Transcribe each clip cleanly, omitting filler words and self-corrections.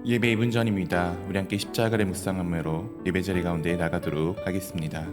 예배 2분 전입니다. 우리 함께 십자가를 묵상함으로 예배 자리 가운데 나가도록 하겠습니다.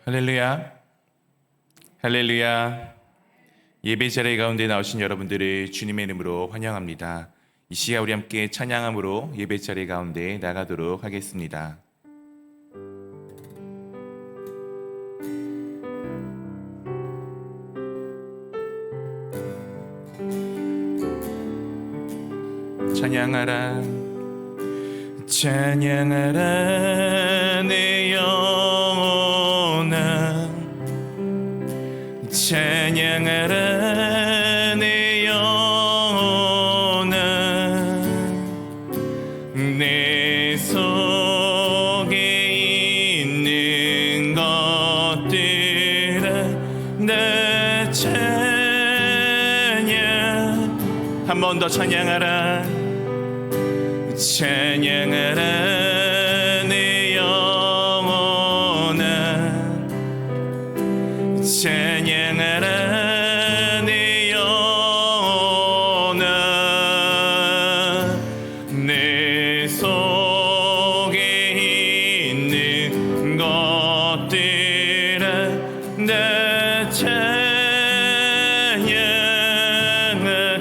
할렐루야, 할렐루야. 예배 자리 가운데 나오신 여러분들을 주님의 이름으로 환영합니다. 이 시간 우리 함께 찬양함으로 예배 자리 가운데 나가도록 하겠습니다. 찬양하라, 찬양하라 내 영혼아, 찬양하라 내 영혼아, 내 속에 있는 것들아 내 찬양. 한 번 더 찬양하라, 찬양하라 내 영혼아, 찬양하라 내 영혼아, 내 속에 있는 것들아 내 찬양.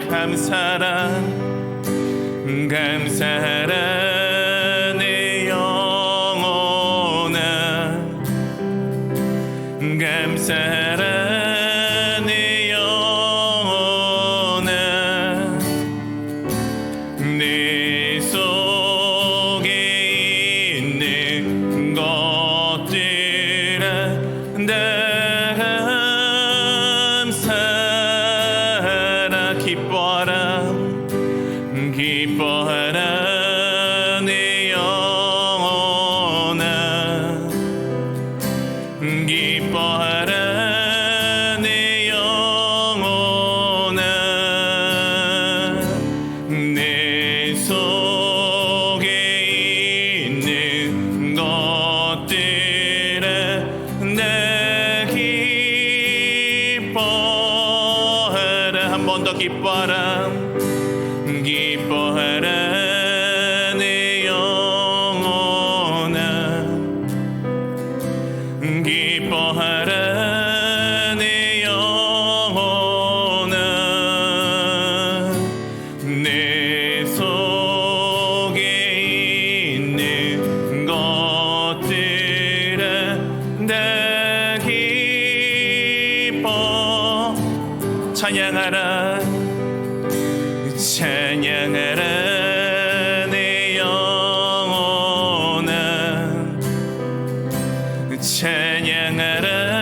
감사라, 감사하라 내 영혼아, 감사하라 내 영혼아, 내 속에 있는 것들아 다 감사하라. 기뻐하라, 기뻐하라 내 영혼아, 기뻐하라 내 영혼아, 내 속에 있는 것들아 내 기뻐하라. 한 번 더 기뻐하라, 기뻐하라 내 영혼아, 기뻐하라 내 영혼아, 내 속에 있는 것들아 다 기뻐. 찬양하라, 찬양하라 내 영혼아, 찬양하라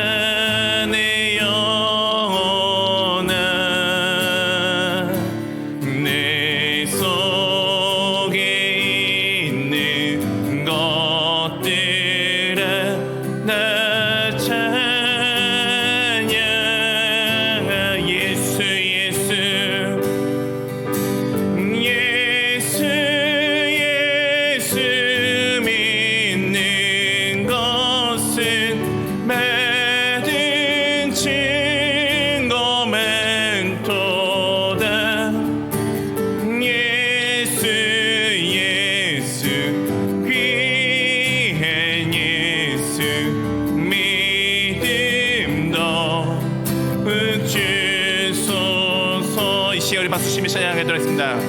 박수 치며 찬양하도록 하겠습니다.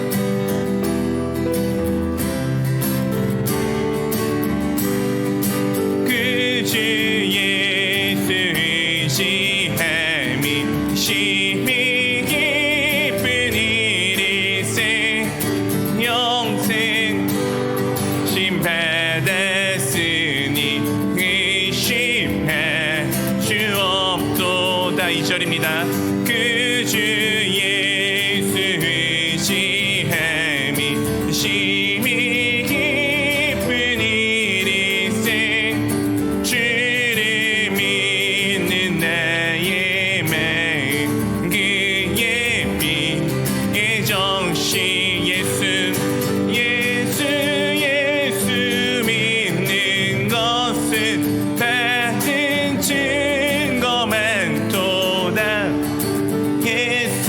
그 주 예수 의지함이 심히 기쁜 일일세 영생 심받았으니 의심할 수 없도다. 2절입니다. 그 주 예수 의지함이 심히 기쁜 일일세 주를 믿는 나의 마음 그의 피의 정신 예수 믿는 것은 받은 증거만 도다. 예수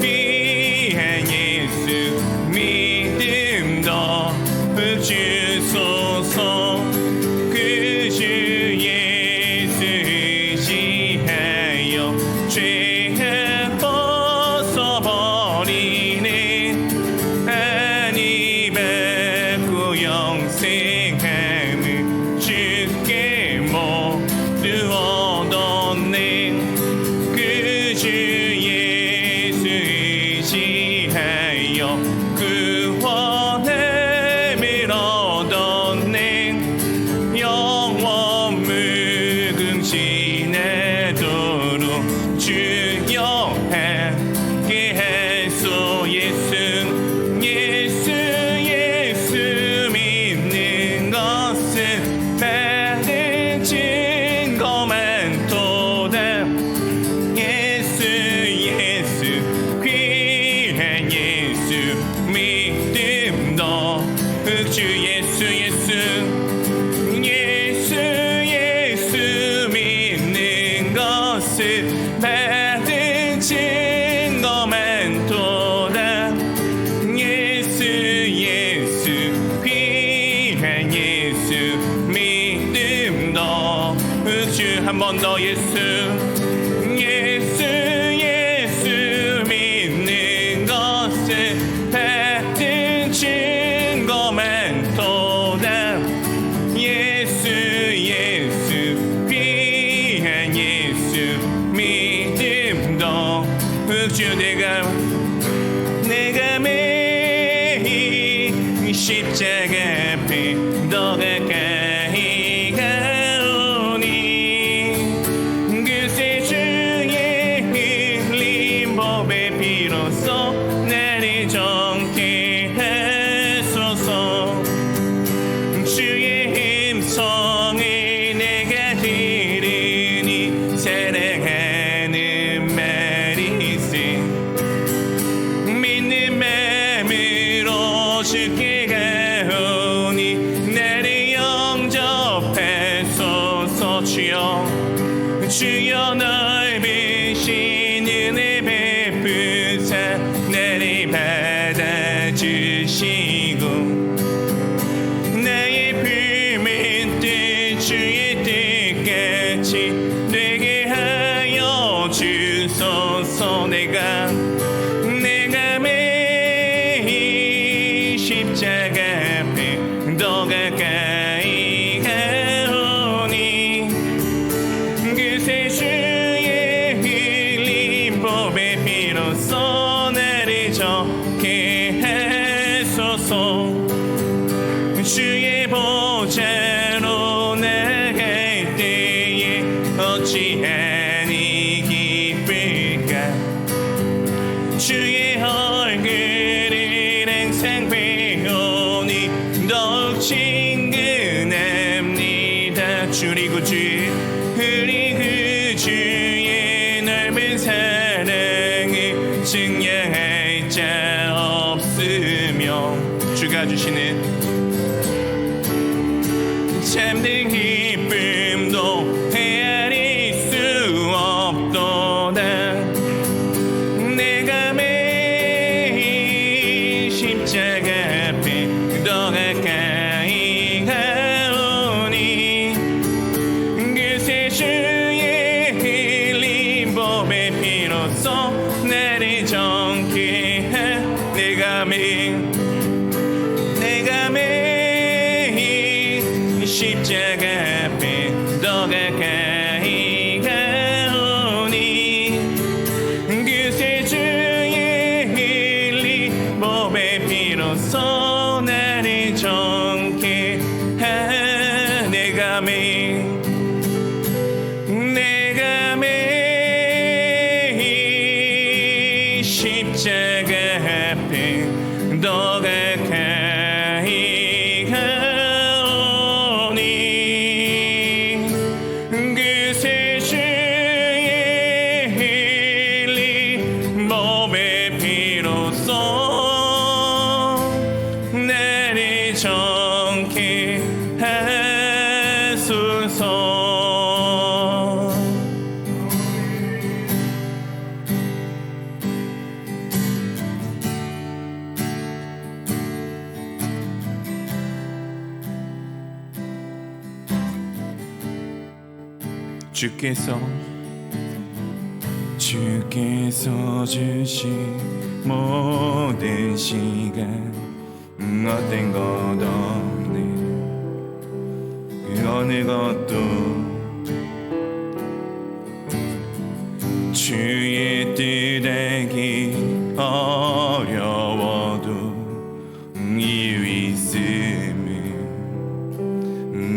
귀한 예수 믿음 더욱 주소서. 그 주 예수 의지하여 죄악 벗어버리네 하니 받고 영생함을 주께 모두 얻었네. 그 주 예수 의지하여 구원함을 얻었네. 영원 무궁지내도록 주여 함께 하소. 예수 믿는 것은 받은 증거만 도다. 예수 귀한 예수 믿음 더욱 주 예수 믿는 것은 받은 증거만 도다. 예수 귀한 예수 믿음 더욱 주. 한 번 더 예수 믿는 것은 받은 증거만 도다. 예수 귀한 예수 믿음 더욱 주. 내가 매일 십자가 앞에 더 가까이 가오니 그새 주의 흘린 법의 피로써 나를 정케 하소서. 주의 음성을 내가 들으니 사랑하는 말이세. 믿는 마음으로 주께 가오니 나를 영접하소서. 주여 넓으신 은혜 베푸사 나를 받아주시고 나의 품은 뜻 주의 뜻같이 되게 하여 주소서. 내가 매일 십자가 앞에 더 가까이 가오니 그새 주의 흘린 법의 피로써 나를 정케 하소서. 주의 보좌로 나갈 때에 어찌하니 기쁠까. 주의 얼굴을 항상 배우니 더욱 친근합니다. 우리 주의 넓은 사랑을 증명할 자 없으며 주가 주시는 참된 기쁨도 헤아릴 수 없도다. 내가 매일 십자가 앞에 더 가까이 가오니 그새 주의 흘린 법의 피로써 나를 십자가 앞에 더 가까이 가오니 그새 주의 흘린 몸의 피로써 나를 정케 하네. 내가 매일 십자가 앞에 더 가까이 가오니 그새 주의 흘린 몸의 피로써 나를 정케 하소서. 주께서 주신 모든 시간 헛된 것 없네. 그 어느 것도 주의 뜻 알기 어려워도 이유 있음을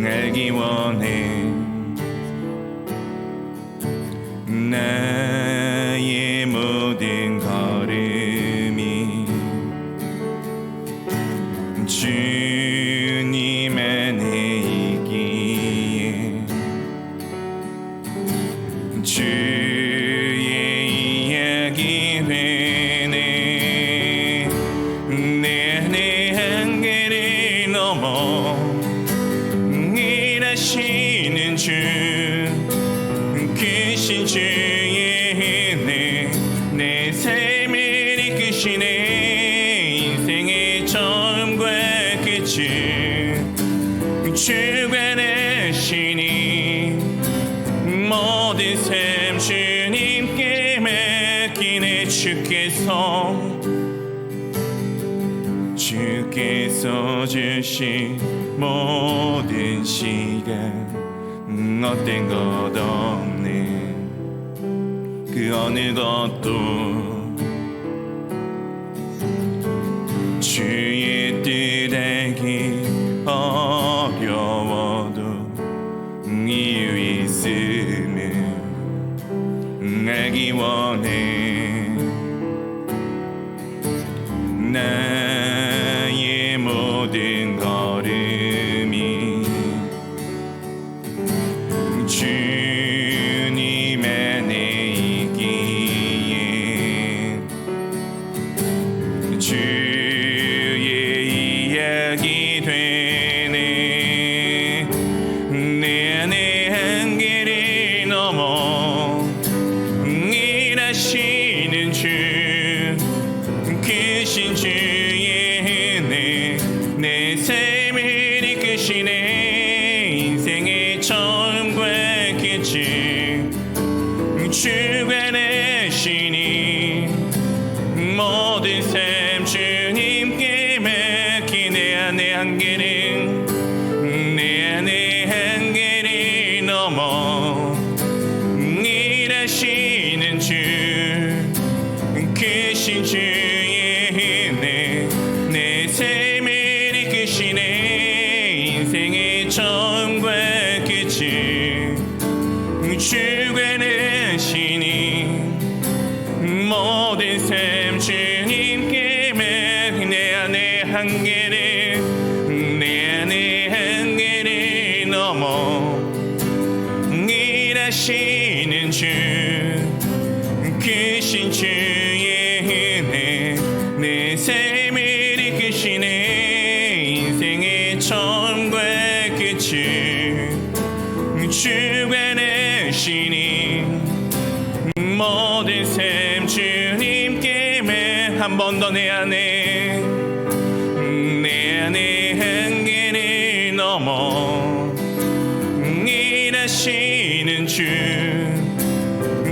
알기 원해. 나의 모든 걸음이 주님 안에 있기에 주의 이야기 되네. 내 안의 한계를 넘어 일하시는 주 크신 주의 은혜 내 삶을 이끄시네. 인생의 처음과 끝을 주관하시니 모든 삶 주님께 맡기네. 주께서 주신 모든 시간 헛된 것 없네. 그 어느 것도 주의 뜻 알기 어려워도 이유 있음을 알기 원해. 나의 모든 걸음이 주님 안에 있기에 주의 이야기 되네. 내 안의 한계를 넘어 일하시는 주 크신 주의 은혜 내 삶을 이끄시네. 인생의 처음과 끝을 주관하시니 모든 삶 주님께 맡기네. 내 안의 한계를 넘어 일하시는 주 크신 주의 은혜 내 삶을 이끄시네. 인생의 처음과 끝을 주관하시니 모든 삶 주님께 내 안의 한계를 넘어 일하시는 주 크신 주의 은혜 내 삶을 이끄시네. 인생의 처음과 끝을 주관하시니 모든 삶 주님께 한 번 더 내 안에 한계를 넘어 일하시는 주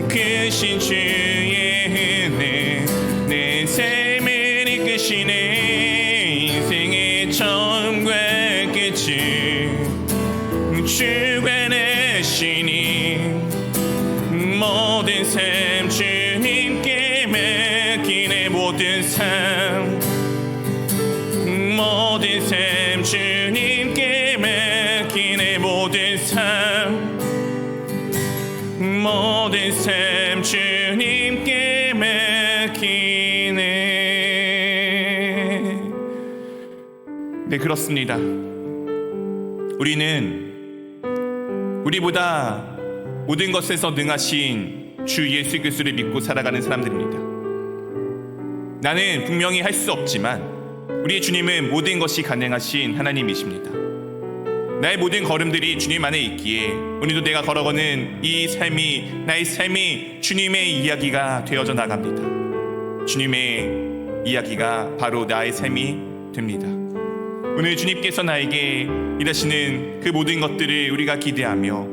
크신 주의 은혜 내 삶을 이끄시네. 인생의 처음과 끝을 주가 내시니 모든 삶 주님께 맡기네. 모든 삶 주님께 맡기네. 모든 삶 주님께 맡기네. 네, 그렇습니다. 우리는 우리보다 모든 것에서 능하신 주 예수 그리스도를 믿고 살아가는 사람들입니다. 나는 분명히 할 수 없지만 우리의 주님은 모든 것이 가능하신 하나님이십니다. 나의 모든 걸음들이 주님 안에 있기에 오늘도 내가 걸어가는 이 삶이, 나의 삶이 주님의 이야기가 되어져 나갑니다. 주님의 이야기가 바로 나의 삶이 됩니다. 오늘 주님께서 나에게 일하시는 그 모든 것들을 우리가 기대하며,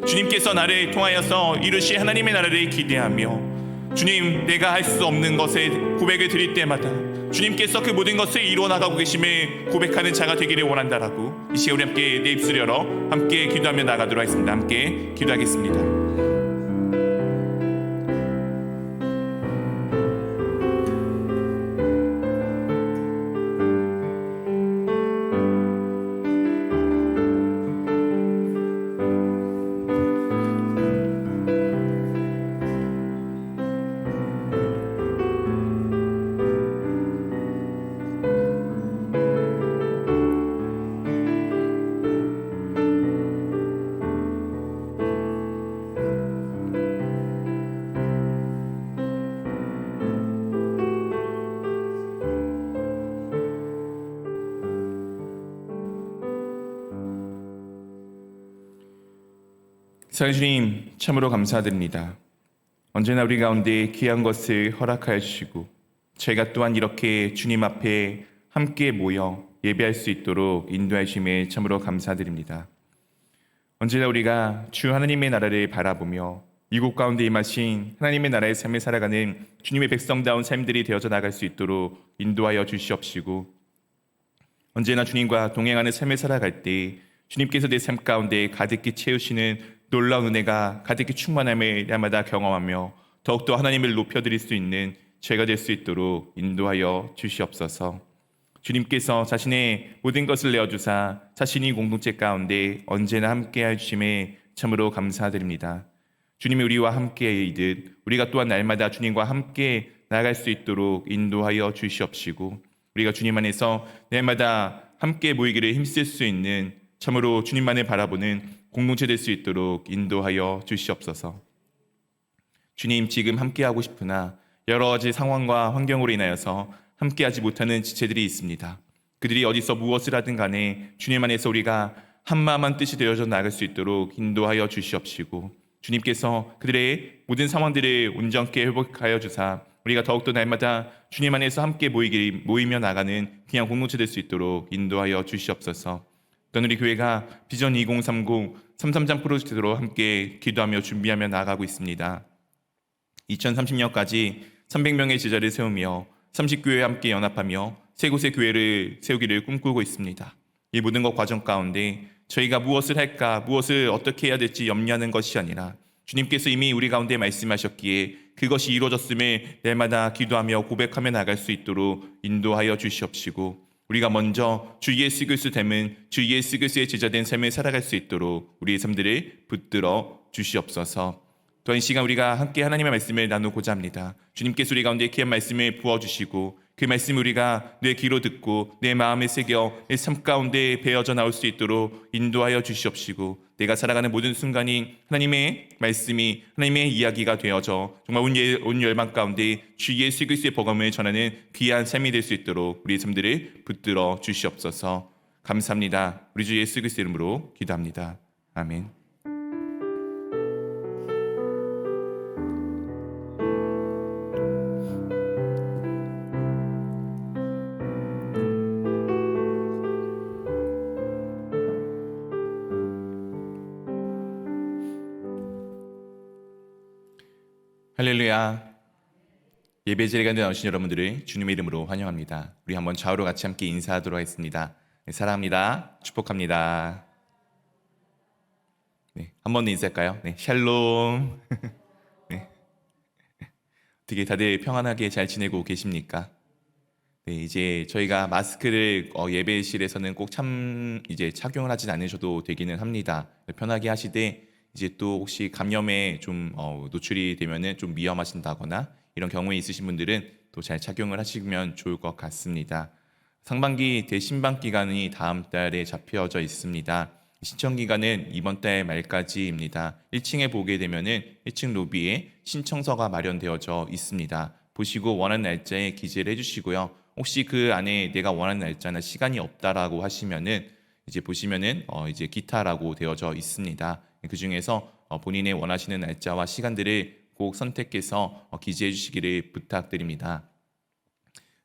주님께서 나를 통하여서 이루실 하나님의 나라를 기대하며, 주님, 내가 할 수 없는 것에 고백을 드릴 때마다 주님께서 그 모든 것을 이루어나가고 계심을 고백하는 자가 되기를 원한다라고, 이 시간 우리 함께 내 입술 열어 함께 기도하며 나가도록 하겠습니다. 함께 기도하겠습니다. 사랑하는 주님, 참으로 감사드립니다. 언제나 우리 가운데 귀한 것을 허락하여 주시고 저희가 또한 이렇게 주님 앞에 함께 모여 예배할 수 있도록 인도해 주심에 참으로 감사드립니다. 언제나 우리가 주 하나님의 나라를 바라보며 이곳 가운데 임하신 하나님의 나라의 삶을 살아가는 주님의 백성다운 삶들이 되어져 나갈 수 있도록 인도하여 주시옵시고, 언제나 주님과 동행하는 삶을 살아갈 때 주님께서 내 삶 가운데 가득히 채우시는 놀라운 은혜가 가득히 충만함을 날마다 경험하며 더욱더 하나님을 높여드릴 수 있는 죄가 될 수 있도록 인도하여 주시옵소서. 주님께서 자신의 모든 것을 내어주사 자신이 공동체 가운데 언제나 함께해 주심에 참으로 감사드립니다. 주님이 우리와 함께이듯 우리가 또한 날마다 주님과 함께 나아갈 수 있도록 인도하여 주시옵시고, 우리가 주님 안에서 날마다 함께 모이기를 힘쓸 수 있는 참으로 주님만을 바라보는 공동체 될 수 있도록 인도하여 주시옵소서. 주님, 지금 함께하고 싶으나 여러 가지 상황과 환경으로 인하여서 함께하지 못하는 지체들이 있습니다. 그들이 어디서 무엇을 하든 간에 주님 안에서 우리가 한마음 한 뜻이 되어져 나갈 수 있도록 인도하여 주시옵시고, 주님께서 그들의 모든 상황들을 온전케 회복하여 주사 우리가 더욱더 날마다 주님 안에서 함께 모이며 나가는 그냥 공동체 될 수 있도록 인도하여 주시옵소서. 또한 우리 교회가 비전 2030 333 프로젝트로 함께 기도하며 준비하며 나아가고 있습니다. 2030년까지 300명의 제자를 세우며 30교회와 함께 연합하며 세 곳의 교회를 세우기를 꿈꾸고 있습니다. 이 모든 것 과정 가운데 저희가 무엇을 할까, 무엇을 어떻게 해야 될지 염려하는 것이 아니라 주님께서 이미 우리 가운데 말씀하셨기에 그것이 이루어졌음을 날마다 기도하며 고백하며 나갈 수 있도록 인도하여 주시옵시고, 우리가 먼저 주 예수 그리스도 닮은 주 예수 그리스도의 제자된 삶을 살아갈 수 있도록 우리의 삶들을 붙들어 주시옵소서. 또한 이 시간 우리가 함께 하나님의 말씀을 나누고자 합니다. 주님께서 우리 가운데 귀한 말씀을 부어주시고 그 말씀을 우리가 내 귀로 듣고 내 마음에 새겨 내 삶 가운데 배어져 나올 수 있도록 인도하여 주시옵시고, 내가 살아가는 모든 순간이 하나님의 말씀이 하나님의 이야기가 되어져 정말 온 열방 가운데 주 예수 그리스도의 복음을 전하는 귀한 삶이 될 수 있도록 우리의 삶들을 붙들어 주시옵소서. 감사합니다. 우리 주 예수 그리스도 이름으로 기도합니다. 아멘. 할렐루야. 예배 자리에 나오신 여러분들을 주님의 이름으로 환영합니다. 우리 한번 좌우로 같이 함께 인사하도록 하겠습니다. 사랑합니다. 축복합니다. 네, 한 번 더 인사할까요? 네, 샬롬. 네, 되게 다들 평안하게 잘 지내고 계십니까? 네, 이제 저희가 마스크를 예배실에서는 꼭 이제 착용을 하진 않으셔도 되기는 합니다. 편하게 하시되 이제 또 혹시 감염에 좀 노출이 되면은 좀 위험하신다거나 이런 경우에 있으신 분들은 또 잘 착용을 하시면 좋을 것 같습니다. 상반기 대신반 기간이 다음 달에 잡혀져 있습니다. 신청 기간은 이번 달 말까지입니다. 1층에 보게 되면은 1층 로비에 신청서가 마련되어져 있습니다. 보시고 원하는 날짜에 기재를 해주시고요. 혹시 그 안에 내가 원하는 날짜나 시간이 없다라고 하시면은 이제 보시면은 이제 기타라고 되어져 있습니다. 그 중에서 본인의 원하시는 날짜와 시간들을 꼭 선택해서 기재해 주시기를 부탁드립니다.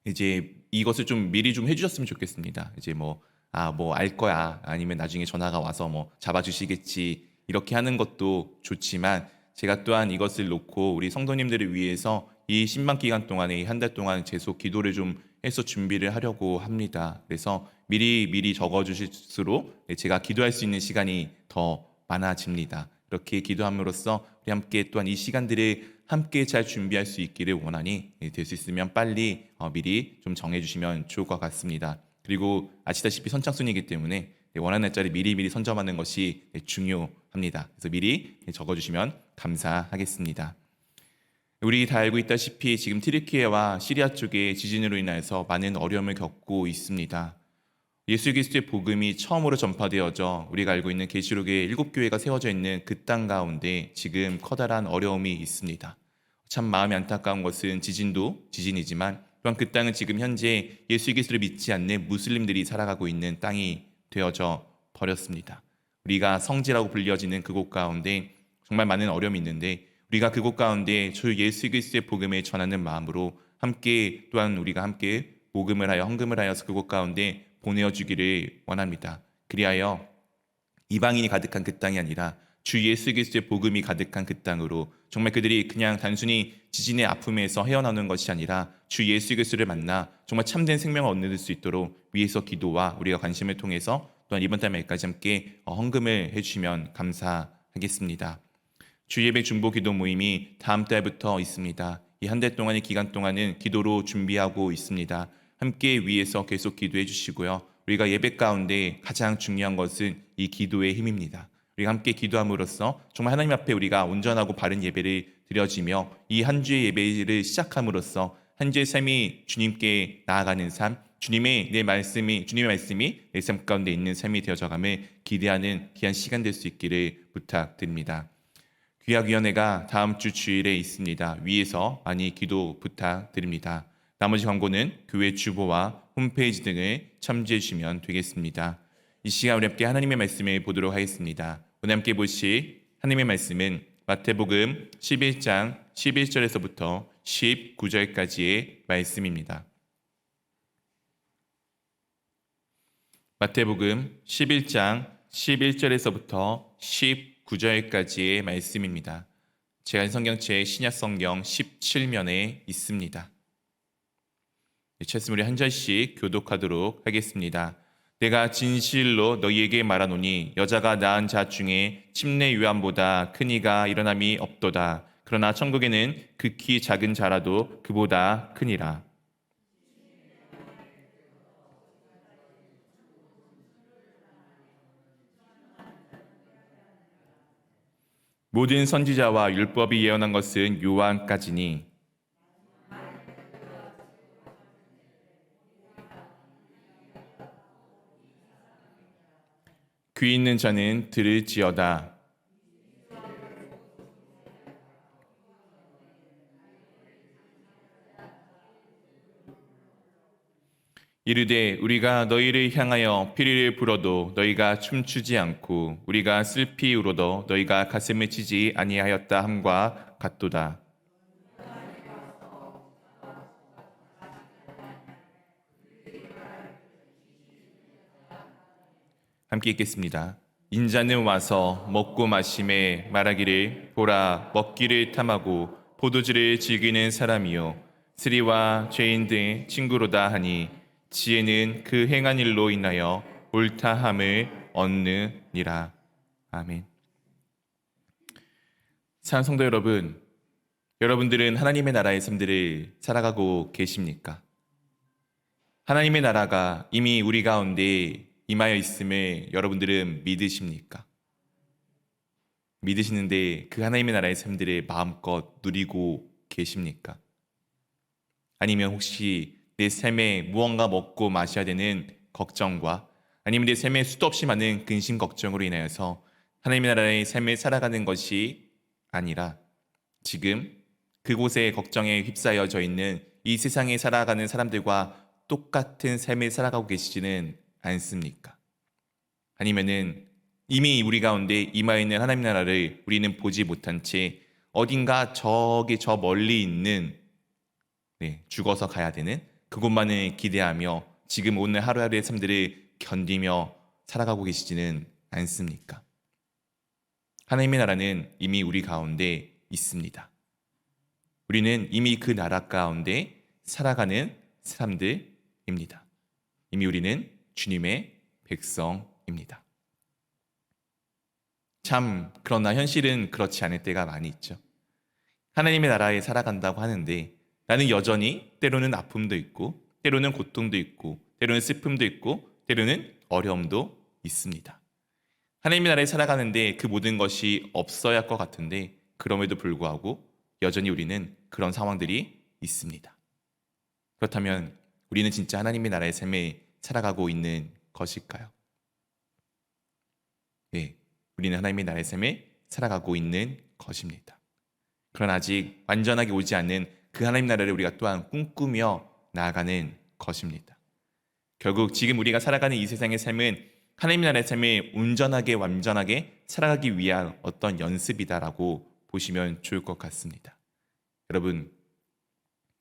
이제 이것을 좀 미리 좀 해주셨으면 좋겠습니다. 이제 뭐 알 거야. 아니면 나중에 전화가 와서 뭐 잡아주시겠지. 이렇게 하는 것도 좋지만 제가 또한 이것을 놓고 우리 성도님들을 위해서 이 신방 기간 동안에 한 달 동안 계속 기도를 좀 해서 준비를 하려고 합니다. 그래서 미리 적어 주실수록 제가 기도할 수 있는 시간이 더 많아집니다. 이렇게 기도함으로써 우리 함께 또한 이 시간들을 함께 잘 준비할 수 있기를 원하니 될 수 있으면 빨리 미리 좀 정해주시면 좋을 것 같습니다. 그리고 아시다시피 선착순이기 때문에 원하는 날짜를 미리 선점하는 것이 중요합니다. 그래서 미리 적어주시면 감사하겠습니다. 우리 다 알고 있다시피 지금 튀르키예와 시리아 쪽에 지진으로 인해서 많은 어려움을 겪고 있습니다. 예수 그리스도의 복음이 처음으로 전파되어져 우리가 알고 있는 계시록의 7교회가 세워져 있는 그 땅 가운데 지금 커다란 어려움이 있습니다. 참 마음이 안타까운 것은 지진도 지진이지만 또한 그 땅은 지금 현재 예수 그리스도를 믿지 않는 무슬림들이 살아가고 있는 땅이 되어져 버렸습니다. 우리가 성지라고 불려지는 그곳 가운데 정말 많은 어려움이 있는데 우리가 그곳 가운데 주 예수 그리스도의 복음을 전하는 마음으로 함께 또한 우리가 함께 모금을 하여 헌금을 하여서 그곳 가운데 보내어 주기를 원합니다. 그리하여 이방인이 가득한 그 땅이 아니라 주 예수 그리스도의 복음이 가득한 그 땅으로 정말 그들이 그냥 단순히 지진의 아픔에서 헤어나오는 것이 아니라 주 예수 그리스도를 만나 정말 참된 생명을 얻을 수 있도록 위에서 기도와 우리가 관심을 통해서 또한 이번 달 말까지 함께 헌금을 해주시면 감사하겠습니다. 주 예배 중보 기도 모임이 다음 달부터 있습니다. 이 한 달 동안의 기간 동안은 기도로 준비하고 있습니다. 함께 위에서 계속 기도해 주시고요. 우리가 예배 가운데 가장 중요한 것은 이 기도의 힘입니다. 우리가 함께 기도함으로써 정말 하나님 앞에 우리가 온전하고 바른 예배를 드려지며 이 한 주의 예배를 시작함으로써 한 주의 삶이 주님께 나아가는 삶, 주님의 말씀이 내 삶 가운데 있는 삶이 되어져감을 기대하는 귀한 시간 될 수 있기를 부탁드립니다. 귀학위원회가 다음 주 주일에 있습니다. 위에서 많이 기도 부탁드립니다. 나머지 광고는 교회 주보와 홈페이지 등을 참조해 주시면 되겠습니다. 이 시간 우리 함께 하나님의 말씀을 보도록 하겠습니다. 오늘 함께 보실 하나님의 말씀은 마태복음 11장 11절에서부터 19절까지의 말씀입니다. 마태복음 11장 11절에서부터 19절까지의 말씀입니다. 제가 성경책 신약성경 17면에 있습니다. 우리 한 절씩 교독하도록 하겠습니다. 내가 진실로 너희에게 말하노니 여자가 낳은 자 중에 침례 요한보다 큰 이가 일어남이 없도다. 그러나 천국에는 극히 작은 자라도 그보다 크니라. 모든 선지자와 율법이 예언한 것은 요한까지니 귀 있는 자는 들을지어다. 이르되 우리가 너희를 향하여 피리를 불어도 너희가 춤추지 않고 우리가 슬피 울어도 너희가 가슴을 치지 아니하였다 함과 같도다. 함께 읽겠습니다. 인자는 와서 먹고 마심에 말하기를 보라 먹기를 탐하고 포도주를 즐기는 사람이요 스리와 죄인 등 친구로다 하니 지혜는 그 행한 일로 인하여 옳다함을 얻느니라. 아멘. 사랑하는 성도 여러분, 여러분들은 하나님의 나라의 삶들을 살아가고 계십니까? 하나님의 나라가 이미 우리 가운데 임하여 있음을 여러분들은 믿으십니까? 믿으시는데 그 하나님의 나라의 삶들을 마음껏 누리고 계십니까? 아니면 혹시 내 삶에 무언가 먹고 마셔야 되는 걱정과 아니면 내 삶에 수도 없이 많은 근심 걱정으로 인하여서 하나님의 나라의 삶을 살아가는 것이 아니라 지금 그곳에 걱정에 휩싸여져 있는 이 세상에 살아가는 사람들과 똑같은 삶을 살아가고 계시지는 않습니까? 아니면은 이미 우리 가운데 임하여 있는 하나님 나라를 우리는 보지 못한 채 어딘가 저기 저 멀리 있는 죽어서 가야 되는 그곳만을 기대하며 지금 오늘 하루하루의 삶들을 견디며 살아가고 계시지는 않습니까? 하나님의 나라는 이미 우리 가운데 있습니다. 우리는 이미 그 나라 가운데 살아가는 사람들입니다. 이미 우리는 주님의 백성입니다. 참, 그러나 현실은 그렇지 않을 때가 많이 있죠. 하나님의 나라에 살아간다고 하는데 나는 여전히 때로는 아픔도 있고 때로는 고통도 있고 때로는 슬픔도 있고 때로는 어려움도 있습니다. 하나님의 나라에 살아가는데 그 모든 것이 없어야 할 것 같은데 그럼에도 불구하고 여전히 우리는 그런 상황들이 있습니다. 그렇다면 우리는 진짜 하나님의 나라의 삶에 살아가고 있는 것일까요? 네, 우리는 하나님의 나라의 삶에 살아가고 있는 것입니다. 그러나 아직 완전하게 오지 않는 그 하나님 나라를 우리가 또한 꿈꾸며 나아가는 것입니다. 결국 지금 우리가 살아가는 이 세상의 삶은 하나님 나라의 삶을 온전하게 완전하게 살아가기 위한 어떤 연습이다라고 보시면 좋을 것 같습니다. 여러분,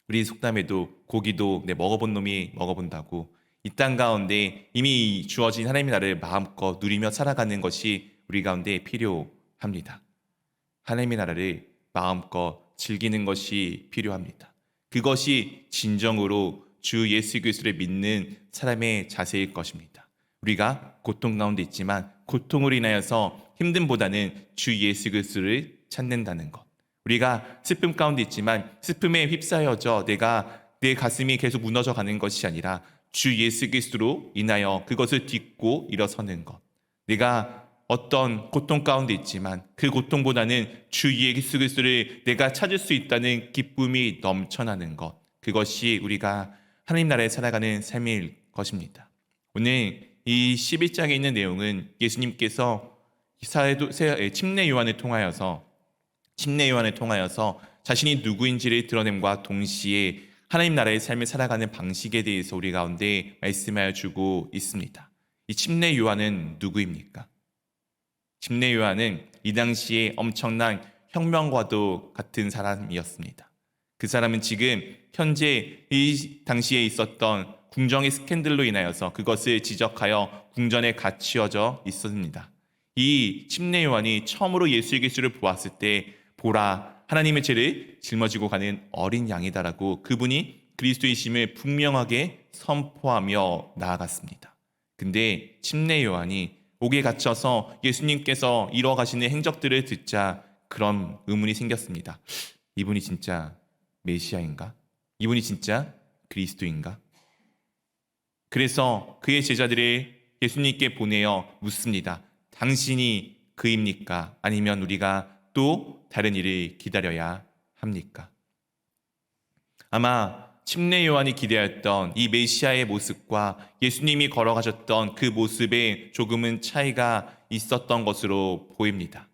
우리 속담에도 고기도 먹어본 놈이 먹어본다고 이 땅 가운데 이미 주어진 하나님의 나라를 마음껏 누리며 살아가는 것이 우리 가운데 필요합니다. 하나님의 나라를 마음껏 즐기는 것이 필요합니다. 그것이 진정으로 주 예수 그리스도를 믿는 사람의 자세일 것입니다. 우리가 고통 가운데 있지만 고통으로 인하여서 힘듦보다는 주 예수 그리스도를 찾는다는 것. 우리가 슬픔 가운데 있지만 슬픔에 휩싸여져 내 가슴이 계속 무너져 가는 것이 아니라 주 예수 그리스도로 인하여 그것을 딛고 일어서는 것. 내가 어떤 고통 가운데 있지만 그 고통보다는 주 예수 그리스도를 내가 찾을 수 있다는 기쁨이 넘쳐나는 것. 그것이 우리가 하나님 나라에 살아가는 삶일 것입니다. 오늘 이 11장에 있는 내용은 예수님께서 침례 요한을 통하여서 자신이 누구인지를 드러냄과 동시에 하나님 나라의 삶을 살아가는 방식에 대해서 우리 가운데 말씀하여 주고 있습니다. 이 침례 요한은 누구입니까? 침례 요한은 이 당시에 엄청난 혁명과도 같은 사람이었습니다. 그 사람은 지금 현재 이 당시에 있었던 궁정의 스캔들로 인하여서 그것을 지적하여 궁전에 갇히어져 있었습니다. 이 침례 요한이 처음으로 예수 그리스도를 보았을 때 보라, 하나님의 죄를 짊어지고 가는 어린 양이다라고 그분이 그리스도이심을 분명하게 선포하며 나아갔습니다. 근데 침례 요한이 옥에 갇혀서 예수님께서 이뤄가시는 행적들을 듣자 그런 의문이 생겼습니다. 이분이 진짜 메시아인가? 이분이 진짜 그리스도인가? 그래서 그의 제자들을 예수님께 보내어 묻습니다. 당신이 그입니까? 아니면 우리가 또 다른 일을 기다려야 합니까? 아마 침례 요한이 기대했던 이 메시아의 모습과 예수님이 걸어가셨던 그 모습에 조금은 차이가 있었던 것으로 보입니다.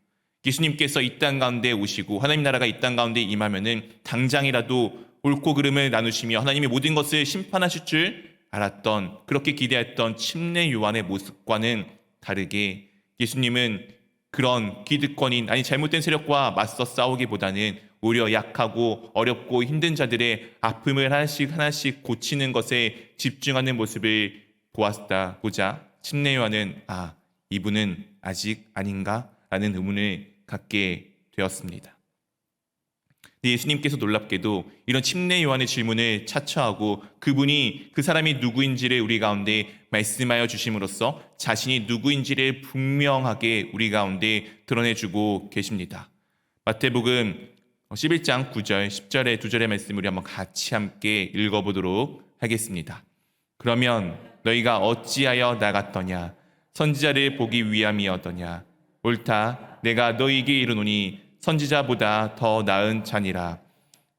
예수님께서 이 땅 가운데 오시고 하나님 나라가 이 땅 가운데 임하면은 당장이라도 옳고 그름을 나누시며 하나님의 모든 것을 심판하실 줄 알았던, 그렇게 기대했던 침례 요한의 모습과는 다르게 예수님은 그런 기득권인 잘못된 세력과 맞서 싸우기보다는 오히려 약하고 어렵고 힘든 자들의 아픔을 하나씩 고치는 것에 집중하는 모습을 보자 침례 요한은 이분은 아직 아닌가? 라는 의문을 갖게 되었습니다. 예수님께서 놀랍게도 이런 침례 요한의 질문을 차처하고 그 사람이 누구인지를 우리 가운데 말씀하여 주심으로써 자신이 누구인지를 분명하게 우리 가운데 드러내주고 계십니다. 마태복음 11장 9절, 10절의 두 절의 말씀을 우리 한번 같이 함께 읽어보도록 하겠습니다. 그러면 너희가 어찌하여 나갔더냐? 선지자를 보기 위함이었더냐? 옳다. 내가 너희에게 이르노니 선지자보다 더 나은 자니라.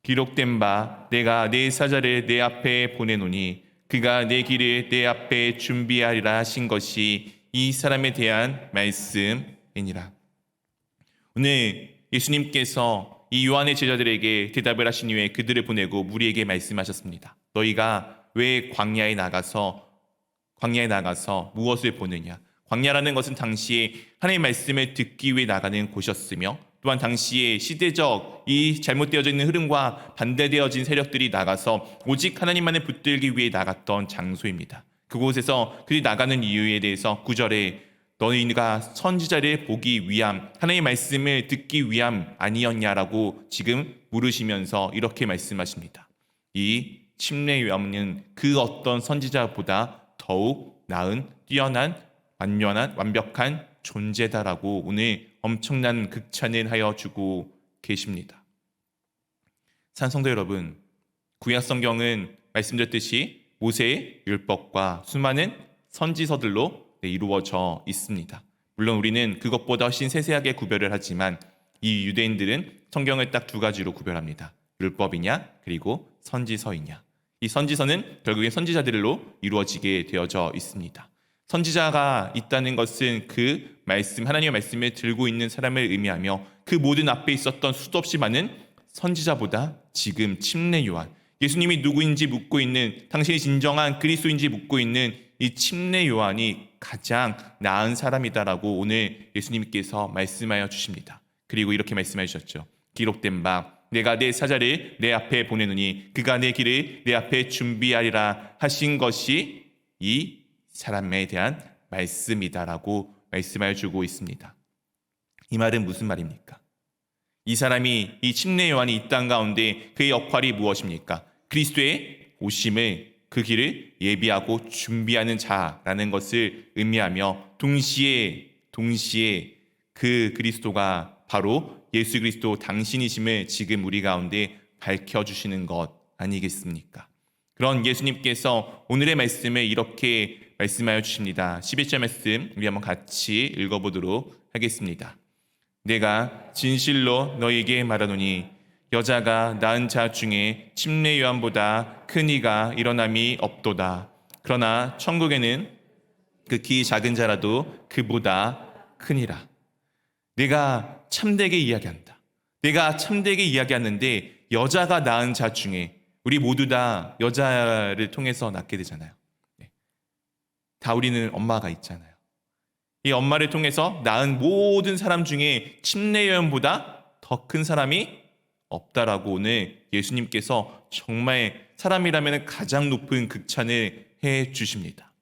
기록된 바 내가 내 사자를 내 앞에 보내노니 그가 내 길을 내 앞에 준비하리라 하신 것이 이 사람에 대한 말씀이니라. 오늘 예수님께서 이 요한의 제자들에게 대답을 하신 이후에 그들을 보내고 무리에게 말씀하셨습니다. 너희가 왜 광야에 나가서 무엇을 보느냐? 광야라는 것은 당시에 하나님의 말씀을 듣기 위해 나가는 곳이었으며, 또한 당시에 시대적 이 잘못되어져 있는 흐름과 반대되어진 세력들이 나가서 오직 하나님만을 붙들기 위해 나갔던 장소입니다. 그곳에서 그들이 나가는 이유에 대해서 9절에 너희가 선지자를 보기 위함, 하나님의 말씀을 듣기 위함 아니었냐라고 지금 물으시면서 이렇게 말씀하십니다. 이 침례 요한은 그 어떤 선지자보다 더욱 나은, 뛰어난, 완벽한 존재다라고 오늘 엄청난 극찬을 하여 주고 계십니다. 산성도 여러분, 구약 성경은 말씀드렸듯이 모세의 율법과 수많은 선지서들로 이루어져 있습니다. 물론 우리는 그것보다 훨씬 세세하게 구별을 하지만 이 유대인들은 성경을 딱 두 가지로 구별합니다. 율법이냐 그리고 선지서이냐. 이 선지서는 결국엔 선지자들로 이루어지게 되어져 있습니다. 선지자가 있다는 것은 그 말씀, 하나님의 말씀을 들고 있는 사람을 의미하며 그 모든 앞에 있었던 수도 없이 많은 선지자보다 지금 침례 요한, 예수님이 누구인지 묻고 있는, 당신이 진정한 그리스도인지 묻고 있는 이 침례 요한이 가장 나은 사람이다라고 오늘 예수님께서 말씀하여 주십니다. 그리고 이렇게 말씀해 주셨죠. 기록된 바 내가 내 사자를 내 앞에 보내느니 그가 내 길을 내 앞에 준비하리라 하신 것이 이 사람에 대한 말씀이다라고 말씀하여 주고 있습니다. 이 말은 무슨 말입니까? 이 사람이, 이 침례 요한이 이 땅 가운데 그의 역할이 무엇입니까? 그리스도의 오심을, 그 길을 예비하고 준비하는 자라는 것을 의미하며 동시에 그 그리스도가 바로 예수 그리스도 당신이심을 지금 우리 가운데 밝혀주시는 것 아니겠습니까? 그런 예수님께서 오늘의 말씀을 이렇게 말씀하여 주십니다. 11절 말씀 우리 한번 같이 읽어보도록 하겠습니다. 내가 진실로 너희에게 말하노니 여자가 낳은 자 중에 침례 요한보다 큰 이가 일어남이 없도다. 그러나 천국에는 극히 작은 자라도 그보다 크니라. 내가 참되게 이야기한다. 내가 참되게 이야기하는데 여자가 낳은 자 중에, 우리 모두 다 여자를 통해서 낳게 되잖아요. 다 우리는 엄마가 있잖아요. 이 엄마를 통해서 낳은 모든 사람 중에 침례 요한보다 더 큰 사람이 없다라고 오늘 예수님께서 정말 사람이라면 가장 높은 극찬을 해 주십니다.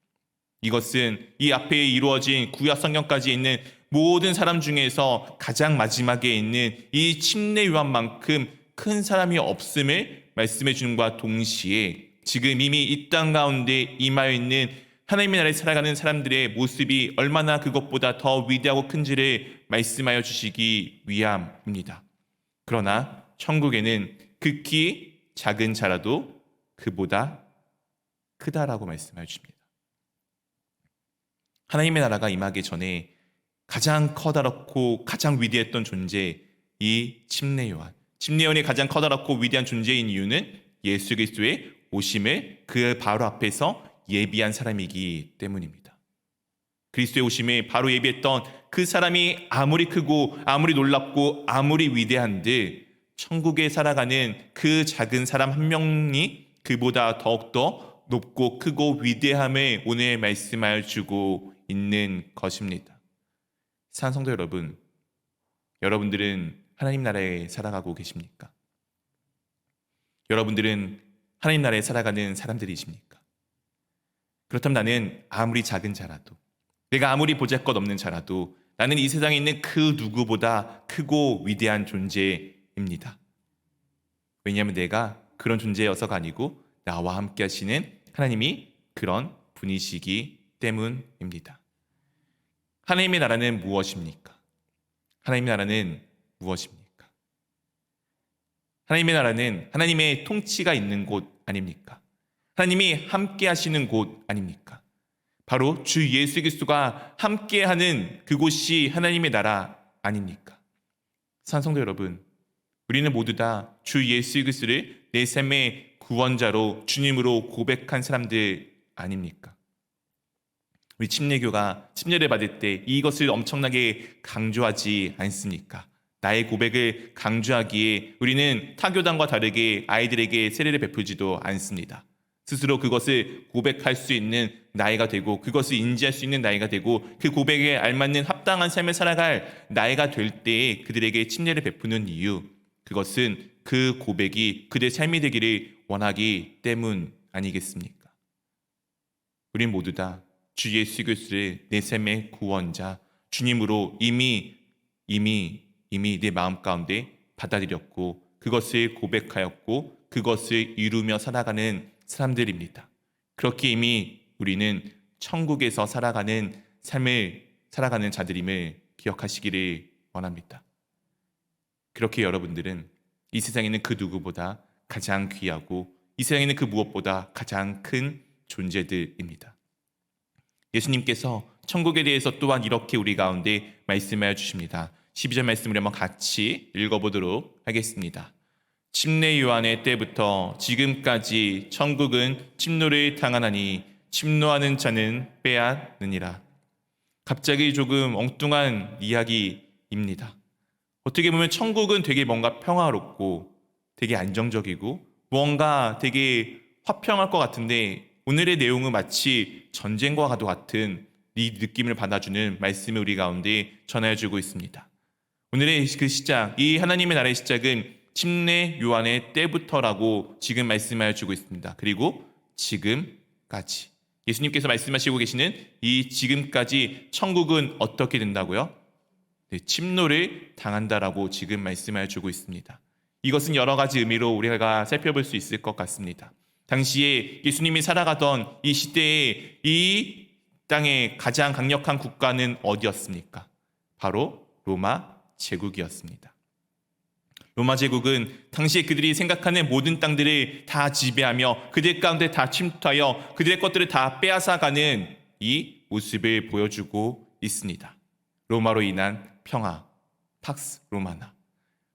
이것은 이 앞에 이루어진 구약 성경까지 있는 모든 사람 중에서 가장 마지막에 있는 이 침례 요한만큼 큰 사람이 없음을 말씀해 주는 것과 동시에 지금 이미 이 땅 가운데 임하여 있는 하나님의 나라에 살아가는 사람들의 모습이 얼마나 그것보다 더 위대하고 큰지를 말씀하여 주시기 위함입니다. 그러나 천국에는 극히 작은 자라도 그보다 크다라고 말씀하여 주십니다. 하나님의 나라가 임하기 전에 가장 커다랗고 가장 위대했던 존재, 이 침례 요한. 침례 요한이 가장 커다랗고 위대한 존재인 이유는 예수 그리스도의 오심을 그 바로 앞에서 예비한 사람이기 때문입니다. 그리스도의 오심을 바로 예비했던 그 사람이 아무리 크고 아무리 놀랍고 아무리 위대한들 천국에 살아가는 그 작은 사람 한 명이 그보다 더욱더 높고 크고 위대함을 오늘 말씀하여 주고 있는 것입니다. 사랑하는 성도 여러분, 여러분들은 하나님 나라에 살아가고 계십니까? 여러분들은 하나님 나라에 살아가는 사람들이십니까? 그렇다면 나는 아무리 작은 자라도, 내가 아무리 보잘것없는 자라도 나는 이 세상에 있는 그 누구보다 크고 위대한 존재입니다. 왜냐하면 내가 그런 존재여서가 아니고 나와 함께 하시는 하나님이 그런 분이시기 때문입니다. 하나님의 나라는 무엇입니까? 하나님의 나라는 무엇입니까? 하나님의 나라는 하나님의 통치가 있는 곳 아닙니까? 하나님이 함께 하시는 곳 아닙니까? 바로 주 예수 그리스도가 함께하는 그곳이 하나님의 나라 아닙니까? 산성도 여러분, 우리는 모두 다 주 예수 그리스도를 내 삶의 구원자로 주님으로 고백한 사람들 아닙니까? 우리 침례교가 침례를 받을 때 이것을 엄청나게 강조하지 않습니까? 나의 고백을 강조하기에 우리는 타교단과 다르게 아이들에게 세례를 베풀지도 않습니다. 스스로 그것을 고백할 수 있는 나이가 되고 그것을 인지할 수 있는 나이가 되고 그 고백에 알맞는 합당한 삶을 살아갈 나이가 될 때에 그들에게 침례를 베푸는 이유, 그것은 그 고백이 그들의 삶이 되기를 원하기 때문 아니겠습니까? 우린 모두 다 주 예수 그리스도를 내 삶의 구원자, 주님으로 이미 내 마음 가운데 받아들였고 그것을 고백하였고 그것을 이루며 살아가는 사람들입니다. 그렇게 이미 우리는 천국에서 살아가는 삶을 살아가는 자들임을 기억하시기를 원합니다. 그렇게 여러분들은 이 세상에 있는 그 누구보다 가장 귀하고 이 세상에 있는 그 무엇보다 가장 큰 존재들입니다. 예수님께서 천국에 대해서 또한 이렇게 우리 가운데 말씀하여 주십니다. 12절 말씀을 한번 같이 읽어보도록 하겠습니다. 침례 요한의 때부터 지금까지 천국은 침노를 당하나니 침노하는 자는 빼앗느니라. 갑자기 조금 엉뚱한 이야기입니다. 어떻게 보면 천국은 되게 뭔가 평화롭고 되게 안정적이고 무언가 되게 화평할 것 같은데 오늘의 내용은 마치 전쟁과 같은 이 느낌을 받아주는 말씀을 우리 가운데 전해주고 있습니다. 오늘의 그 시작, 이 하나님의 나라의 시작은 침례 요한의 때부터라고 지금 말씀하여 주고 있습니다. 그리고 지금까지 예수님께서 말씀하시고 계시는 이 지금까지 천국은 어떻게 된다고요? 네, 침노를 당한다라고 지금 말씀하여 주고 있습니다. 이것은 여러 가지 의미로 우리가 살펴볼 수 있을 것 같습니다. 당시에 예수님이 살아가던 이 시대에 이 땅의 가장 강력한 국가는 어디였습니까? 바로 로마 제국이었습니다. 로마 제국은 당시에 그들이 생각하는 모든 땅들을 다 지배하며 그들 가운데 다 침투하여 그들의 것들을 다 빼앗아가는 이 모습을 보여주고 있습니다. 로마로 인한 평화, 팍스 로마나.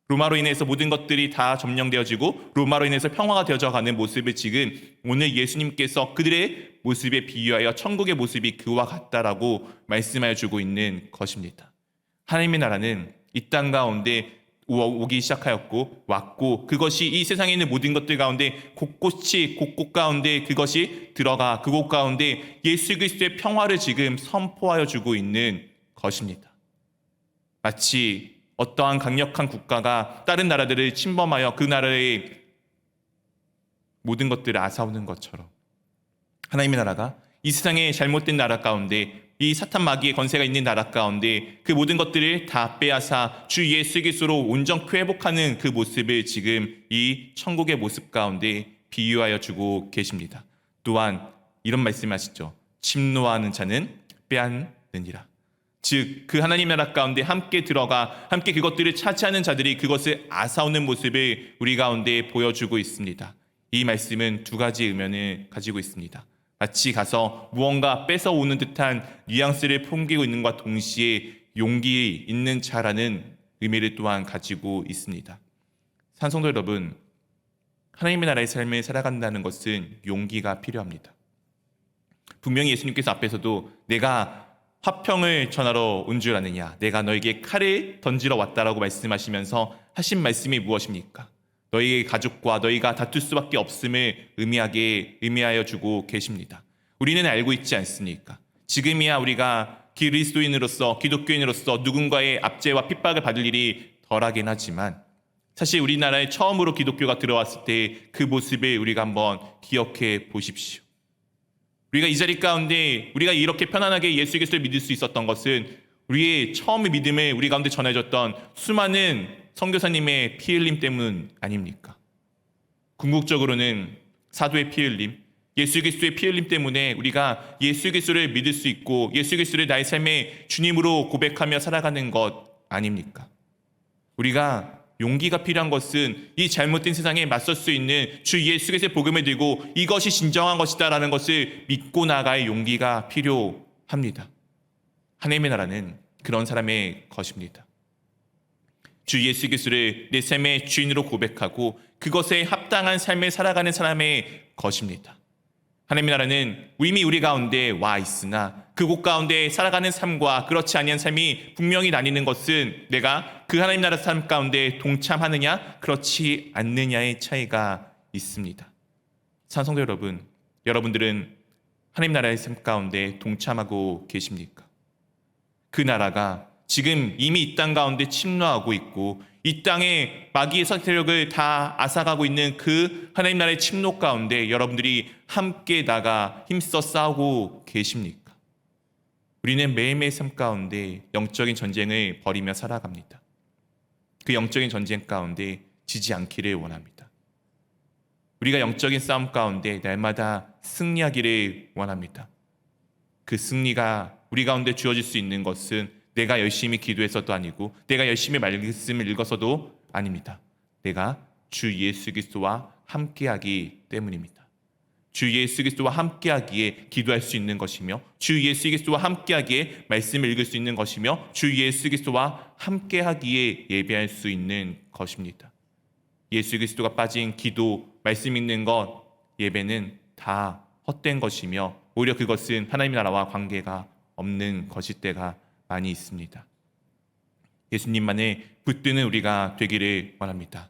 로마로 인해서 모든 것들이 다 점령되어지고 로마로 인해서 평화가 되어져가는 모습을 지금 오늘 예수님께서 그들의 모습에 비유하여 천국의 모습이 그와 같다라고 말씀하여 주고 있는 것입니다. 하나님의 나라는 이 땅 가운데 오기 시작하였고 왔고 그것이 이 세상에 있는 모든 것들 가운데 곳곳 가운데 그것이 들어가 그곳 가운데 예수 그리스도의 평화를 지금 선포하여 주고 있는 것입니다. 마치 어떠한 강력한 국가가 다른 나라들을 침범하여 그 나라의 모든 것들을 앗아오는 것처럼 하나님의 나라가 이 세상의 잘못된 나라 가운데 이 사탄 마귀의 권세가 있는 나라 가운데 그 모든 것들을 다 빼앗아 주 예수 그리스도로 온전히 회복하는 그 모습을 지금 이 천국의 모습 가운데 비유하여 주고 계십니다. 또한 이런 말씀하시죠. 침노하는 자는 빼앗느니라. 즉 그 하나님 나라 가운데 함께 들어가 함께 그것들을 차지하는 자들이 그것을 앗아오는 모습을 우리 가운데 보여주고 있습니다. 이 말씀은 두 가지 의미를 가지고 있습니다. 마치 가서 무언가 뺏어오는 듯한 뉘앙스를 풍기고 있는 것과 동시에 용기 있는 자라는 의미를 또한 가지고 있습니다. 산성도 여러분, 하나님의 나라의 삶을 살아간다는 것은 용기가 필요합니다. 분명히 예수님께서 앞에서도 내가 화평을 전하러 온 줄 아느냐, 내가 너에게 칼을 던지러 왔다라고 말씀하시면서 하신 말씀이 무엇입니까? 너희의 가족과 너희가 다툴 수밖에 없음을 의미하여 주고 계십니다. 우리는 알고 있지 않습니까? 지금이야 우리가 그리스도인으로서 기독교인으로서 누군가의 압제와 핍박을 받을 일이 덜하긴 하지만 사실 우리나라에 처음으로 기독교가 들어왔을 때 그 모습을 우리가 한번 기억해 보십시오. 우리가 이 자리 가운데 우리가 이렇게 편안하게 예수 그리스도를 믿을 수 있었던 것은 우리의 처음의 믿음을 우리 가운데 전해줬던 수많은 선교사님의 피 흘림 때문 아닙니까? 궁극적으로는 사도의 피 흘림, 예수 그리스도의 피 흘림 때문에 우리가 예수 그리스도를 믿을 수 있고 예수 그리스도를 나의 삶의 주님으로 고백하며 살아가는 것 아닙니까? 우리가 용기가 필요한 것은 이 잘못된 세상에 맞설 수 있는 주 예수 그리스도의 복음을 들고 이것이 진정한 것이다라는 것을 믿고 나갈 용기가 필요합니다. 하나님의 나라는 그런 사람의 것입니다. 주 예수 그리스도를 내 삶의 주인으로 고백하고 그것에 합당한 삶을 살아가는 사람의 것입니다. 하나님의 나라는 이미 우리 가운데 와 있으나 그곳 가운데 살아가는 삶과 그렇지 아니한 삶이 분명히 나뉘는 것은 내가 그 하나님 나라 삶 가운데 동참하느냐 그렇지 않느냐의 차이가 있습니다. 사랑하는 성도 여러분들은 하나님 나라의 삶 가운데 동참하고 계십니까? 그 나라가 지금 이미 이 땅 가운데 침노하고 있고 이 땅에 마귀의 세력을 다 앗아가고 있는 그 하나님 나라의 침노 가운데 여러분들이 함께 나가 힘써 싸우고 계십니까? 우리는 매일매일 삶 가운데 영적인 전쟁을 벌이며 살아갑니다. 그 영적인 전쟁 가운데 지지 않기를 원합니다. 우리가 영적인 싸움 가운데 날마다 승리하기를 원합니다. 그 승리가 우리 가운데 주어질 수 있는 것은 내가 열심히 기도해서도 아니고 내가 열심히 말씀을 읽어서도 아닙니다. 내가 주 예수 그리스도와 함께하기 때문입니다. 주 예수 그리스도와 함께하기에 기도할 수 있는 것이며 주 예수 그리스도와 함께하기에 말씀을 읽을 수 있는 것이며 주 예수 그리스도와 함께하기에 예배할 수 있는 것입니다. 예수 그리스도가 빠진 기도, 말씀 읽는 것, 예배는 다 헛된 것이며 오히려 그것은 하나님 나라와 관계가 없는 것일 때가 많이 있습니다. 예수님만을 붙드는 우리가 되기를 원합니다.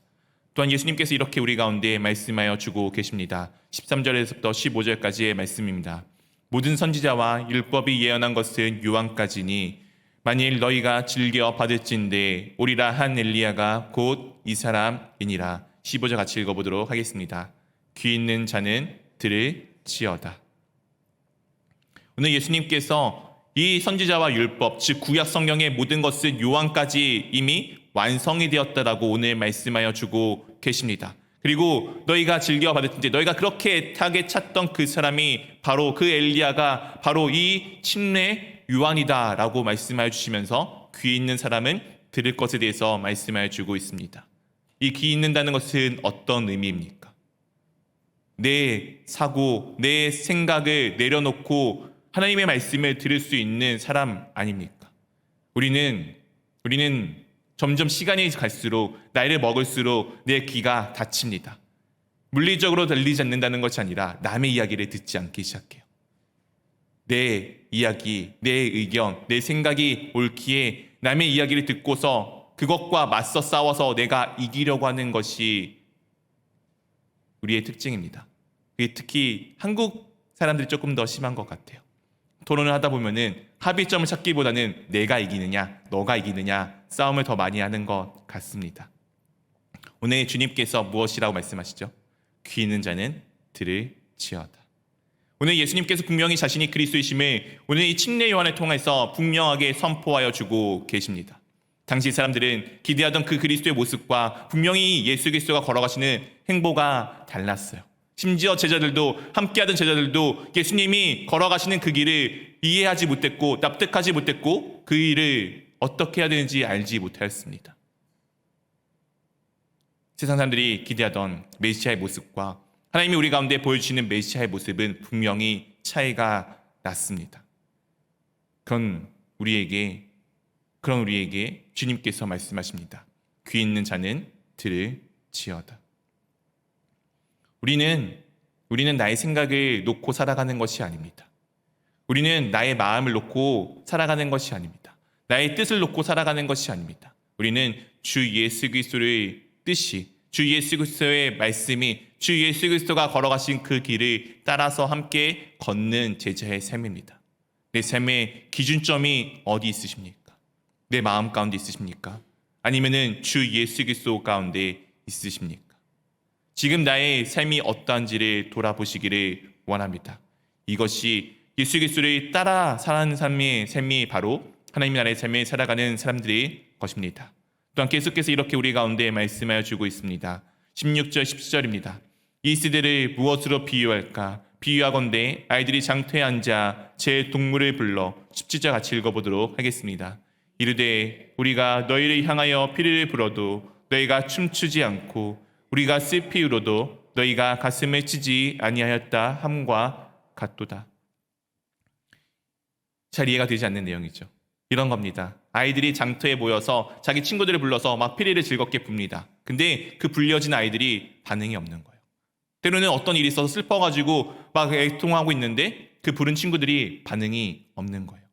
또한 예수님께서 이렇게 우리 가운데 말씀하여 주고 계십니다. 13절에서부터 15절까지의 말씀입니다. 모든 선지자와 율법이 예언한 것은 요한까지니 만일 너희가 즐겨 받을진대 오리라 한 엘리야가 곧 이 사람이니라. 15절 같이 읽어보도록 하겠습니다. 귀 있는 자는 들을지어다. 오늘 예수님께서 이 선지자와 율법, 즉 구약 성경의 모든 것은 요한까지 이미 완성이 되었다라고 오늘 말씀하여 주고 계십니다. 그리고 너희가 즐겨 받을진대 너희가 그렇게 애타게 찾던 그 사람이 바로 그 엘리야가 바로 이 침례 요한이다라고 말씀하여 주시면서 귀 있는 사람은 들을 것에 대해서 말씀하여 주고 있습니다. 이 귀 있는다는 것은 어떤 의미입니까? 내 사고, 내 생각을 내려놓고 하나님의 말씀을 들을 수 있는 사람 아닙니까? 우리는 점점 시간이 갈수록 나이를 먹을수록 내 귀가 닫힙니다. 물리적으로 들리지 않는다는 것이 아니라 남의 이야기를 듣지 않기 시작해요. 내 이야기, 내 의견, 내 생각이 옳기에 남의 이야기를 듣고서 그것과 맞서 싸워서 내가 이기려고 하는 것이 우리의 특징입니다. 특히 한국 사람들이 조금 더 심한 것 같아요. 토론을 하다 보면은 합의점을 찾기보다는 내가 이기느냐, 너가 이기느냐 싸움을 더 많이 하는 것 같습니다. 오늘 주님께서 무엇이라고 말씀하시죠? 귀 있는 자는 들을지어다. 오늘 예수님께서 분명히 자신이 그리스도이심을 오늘 이 침례 요한을 통해서 분명하게 선포하여 주고 계십니다. 당시 사람들은 기대하던 그 그리스도의 모습과 분명히 예수 그리스도가 걸어가시는 행보가 달랐어요. 심지어 함께하던 제자들도 예수님이 걸어가시는 그 길을 이해하지 못했고 납득하지 못했고 그 일을 어떻게 해야 되는지 알지 못하였습니다. 세상 사람들이 기대하던 메시아의 모습과 하나님이 우리 가운데 보여주시는 메시아의 모습은 분명히 차이가 났습니다. 그런 우리에게 주님께서 말씀하십니다. 귀 있는 자는 들을지어다. 우리는 나의 생각을 놓고 살아가는 것이 아닙니다. 우리는 나의 마음을 놓고 살아가는 것이 아닙니다. 나의 뜻을 놓고 살아가는 것이 아닙니다. 우리는 주 예수 그리스도의 뜻이, 주 예수 그리스도의 말씀이, 주 예수 그리스도가 걸어가신 그 길을 따라서 함께 걷는 제자의 삶입니다. 내 삶의 기준점이 어디 있으십니까? 내 마음 가운데 있으십니까? 아니면은 주 예수 그리스도 가운데 있으십니까? 지금 나의 삶이 어떠한지를 돌아보시기를 원합니다. 이것이 예수 그리스도를 따라 살아가는 삶이 바로 하나님 나라의 삶을 살아가는 사람들의 것입니다. 또한 계속해서 이렇게 우리 가운데 말씀하여 주고 있습니다. 16절 17절입니다. 이 시대를 무엇으로 비유할까? 비유하건대 아이들이 장터에 앉아 제 동물을 불러 17절 같이 읽어보도록 하겠습니다. 이르되 우리가 너희를 향하여 피리를 불어도 너희가 춤추지 않고 우리가 슬피우로도 너희가 가슴을 치지 아니하였다 함과 같도다. 잘 이해가 되지 않는 내용이죠. 이런 겁니다. 아이들이 장터에 모여서 자기 친구들을 불러서 막 피리를 즐겁게 붑니다. 근데 그 불려진 아이들이 반응이 없는 거예요. 때로는 어떤 일이 있어서 슬퍼가지고 막 애통하고 있는데 그 부른 친구들이 반응이 없는 거예요.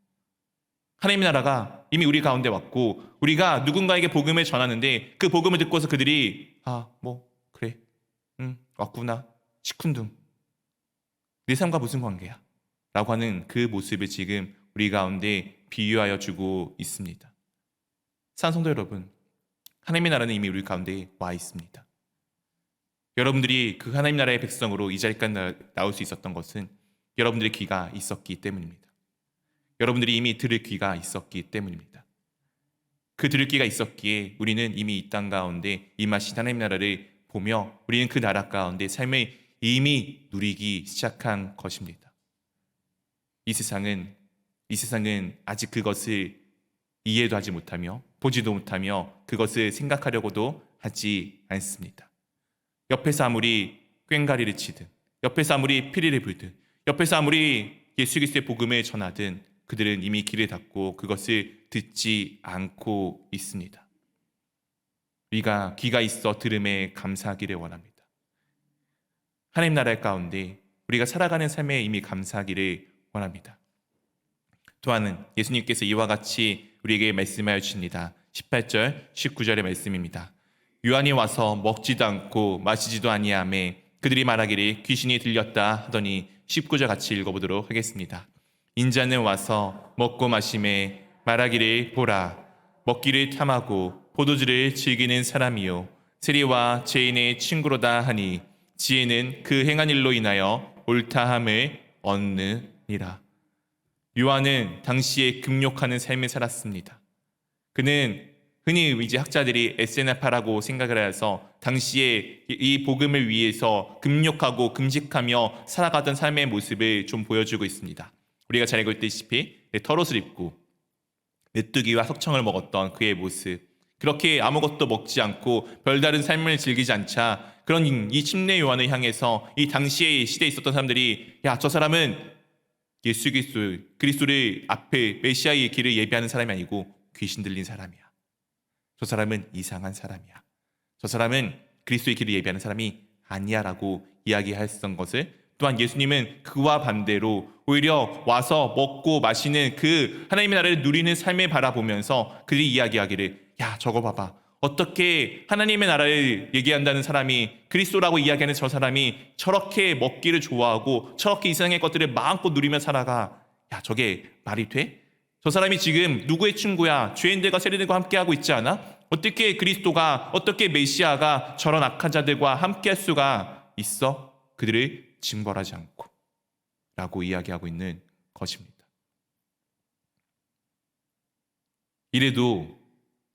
하나님의 나라가 이미 우리 가운데 왔고 우리가 누군가에게 복음을 전하는데 그 복음을 듣고서 그들이 그래 왔구나 시큰둥 내 삶과 무슨 관계야? 라고 하는 그 모습을 지금 우리 가운데 비유하여 주고 있습니다. 사랑하는 성도 여러분, 하나님의 나라는 이미 우리 가운데 와 있습니다. 여러분들이 그 하나님 나라의 백성으로 이 자리까지 나올 수 있었던 것은 여러분들의 귀가 있었기 때문입니다. 여러분들이 이미 들을 귀가 있었기 때문입니다. 그 들을 귀가 있었기에 우리는 이미 이 땅 가운데 임하신 하나님 나라를 보며 우리는 그 나라 가운데 삶을 이미 누리기 시작한 것입니다. 이 세상은 아직 그것을 이해도 하지 못하며 보지도 못하며 그것을 생각하려고도 하지 않습니다. 옆에서 아무리 꽹가리를 치든 옆에서 아무리 피리를 불든 옆에서 아무리 예수 그리스도의 복음을 전하든 그들은 이미 귀를 닫고 그것을 듣지 않고 있습니다. 우리가 귀가 있어 들음에 감사하기를 원합니다. 하나님 나라 가운데 우리가 살아가는 삶에 이미 감사하기를 원합니다. 또한 예수님께서 이와 같이 우리에게 말씀하여 주십니다. 18절, 19절의 말씀입니다. 요한이 와서 먹지도 않고 마시지도 아니하매 그들이 말하기를 귀신이 들렸다 하더니 19절 같이 읽어보도록 하겠습니다. 인자는 와서 먹고 마심에 말하기를 보라 먹기를 탐하고 포도주를 즐기는 사람이요 세리와 죄인의 친구로다 하니 지혜는 그 행한 일로 인하여 옳다함을 얻느니라. 요한은 당시에 금욕하는 삶을 살았습니다. 그는 흔히 이제 학자들이 에세나파라고 생각을 해서 당시에 이 복음을 위해서 금욕하고 금식하며 살아가던 삶의 모습을 좀 보여주고 있습니다. 우리가 잘 알고 있다시피 털옷을 입고 메뚜기와 석청을 먹었던 그의 모습, 그렇게 아무것도 먹지 않고 별다른 삶을 즐기지 않자 그런 이 침례 요한을 향해서 이 당시의 시대에 있었던 사람들이 야, 저 사람은 예수 그리스도를 앞에 메시아의 길을 예비하는 사람이 아니고 귀신 들린 사람이야. 저 사람은 이상한 사람이야. 저 사람은 그리스도의 길을 예비하는 사람이 아니야 라고 이야기했던 것을 또한 예수님은 그와 반대로 오히려 와서 먹고 마시는 그 하나님의 나라를 누리는 삶을 바라보면서 그들이 이야기하기를 야 저거 봐봐 어떻게 하나님의 나라를 얘기한다는 사람이 그리스도라고 이야기하는 저 사람이 저렇게 먹기를 좋아하고 저렇게 이상의 것들을 마음껏 누리며 살아가 야 저게 말이 돼? 저 사람이 지금 누구의 친구야? 죄인들과 세리들과 함께하고 있지 않아? 어떻게 그리스도가 어떻게 메시아가 저런 악한 자들과 함께할 수가 있어? 그들을 징벌하지 않고 라고 이야기하고 있는 것입니다. 이래도